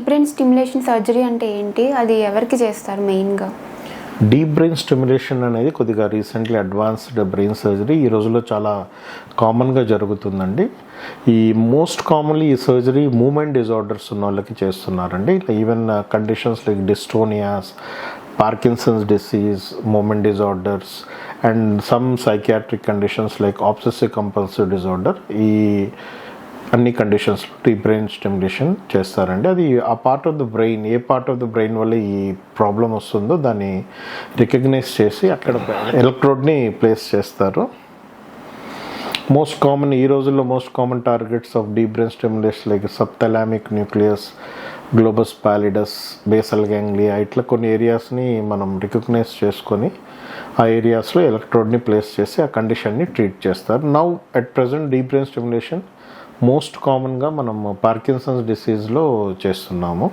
Brain stimulation surgery అంటే ఏంటి? అది ఎవరికి చేస్తారు మెయిన్‌గా? డీప్ బ్రెయిన్ స్టిమ్యులేషన్ అనేది కొద్దిగా రీసెంట్లీ అడ్వాన్స్డ్ బ్రెయిన్ సర్జరీ ఈ రోజుల్లో చాలా కామన్గా జరుగుతుందండి. ఈ మోస్ట్ కామన్లీ ఈ సర్జరీ మూమెంట్ డిజార్డర్స్ ఉన్న వాళ్ళకి చేస్తున్నారండి. Even conditions like dystonias, Parkinson's disease, movement disorders and some psychiatric conditions like obsessive compulsive disorder, ఈ అన్ని కండిషన్స్లో డీప్ బ్రెయిన్ స్టిమ్యులేషన్ చేస్తారండి. అది ఆ పార్ట్ ఆఫ్ ద బ్రెయిన్, ఏ పార్ట్ ఆఫ్ ద బ్రెయిన్ వల్ల ఈ ప్రాబ్లం వస్తుందో దాన్ని రికగ్నైజ్ చేసి అక్కడ ఎలక్ట్రోడ్ని ప్లేస్ చేస్తారు. ఈ రోజుల్లో most common targets of deep brain stimulation like subthalamic nucleus, globus pallidus, basal ganglia, ఇట్లా కొన్ని ఏరియాస్ని మనం రికగ్నైజ్ చేసుకొని ఆ ఏరియాస్లో ఎలక్ట్రోడ్ని ప్లేస్ చేసి ఆ కండిషన్ని ట్రీట్ చేస్తారు. Now at present deep brain stimulation most కామన్గా మనం పార్కిన్సన్స్ డిసీజ్లో చేస్తున్నాము.